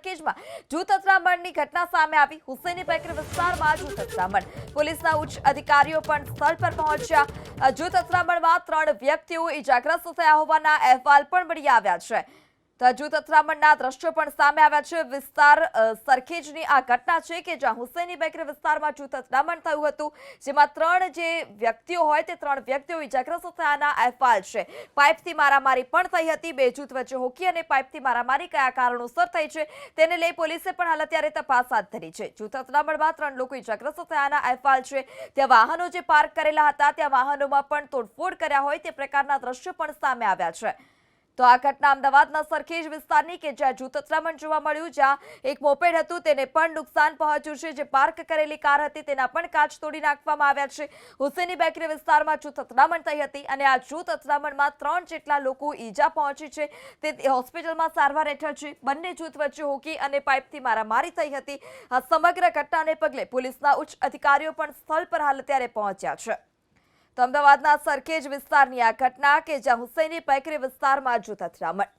સરખેજમાં જૂથ અથડામણની ઘટના સામે આવી। હુસૈની બેકરી વિસ્તારમાં જૂથ અથડામણ, પોલીસના ઉચ્ચ અધિકારીઓ પણ સ્થળ પર પહોંચ્યા। જૂથ અથડામણમાં 3 વ્યક્તિઓ ઇજાગ્રસ્ત થયા હોવાના અહેવાલ પણ મળી આવ્યા છે। તો જૂથ અથડામણના દ્રશ્યો પણ સામે આવ્યા છે। વિસ્તાર સરખેજની આ ઘટના છે કે જ્યાં હુસૈની બેકરી વિસ્તારમાં જૂથ અથડામણ થયું હતું, જેમાં 3 જે વ્યક્તિઓ હોય તે 3 વ્યક્તિઓ ઇજાગ્રસ્ત થયાના અહેવાલ છે। પાઇપથી મારામારી પણ થઈ હતી। 2 જૂથ વચ્ચે હોકી અને પાઇપથી મારામારી કયા કારણોસર થઈ છે તેને લઈ પોલીસે પણ હાલ અત્યારે તપાસ હાથ ધરી છે। જૂથ અથડામણમાં 3 લોકો ઇજાગ્રસ્ત થયાના અહેવાલ છે। ત્યાં વાહનો જે પાર્ક કરેલા હતા ત્યાં વાહનોમાં પણ તોડફોડ કર્યા હોય તે પ્રકારના દ્રશ્યો પણ સામે આવ્યા છે। તો આ ઘટના અમદાવાદના સરખેજ વિસ્તારની કે જ્યાં જૂથ અથડામણ જોવા મળ્યું, જ્યાં એક મોપેડ હતું તેને પણ નુકસાન પહોંચ્યું છે। જે પાર્ક કરેલી કાર હતી તેના પણ કાચ તોડી નાખવામાં આવ્યા છે। હુસૈની બેકરી વિસ્તારમાં જૂથ અથડામણ થઈ હતી અને આ જૂથ અથડામણમાં 3 જેટલા લોકો ઈજા પહોંચી છે, તે હોસ્પિટલમાં સારવાર હેઠળ છે। બંને જૂથ વચ્ચે હોકી અને પાઇપથી મારામારી થઈ હતી। આ સમગ્ર ઘટનાને પગલે પોલીસના ઉચ્ચ અધિકારીઓ પણ સ્થળ પર હાલ અત્યારે પહોંચ્યા છે। તો અમદાવાદના સરખેજ વિસ્તારની આ ઘટના કે જ્યાં હુસૈની બેકરી વિસ્તારમાં જૂથ અથડામણ।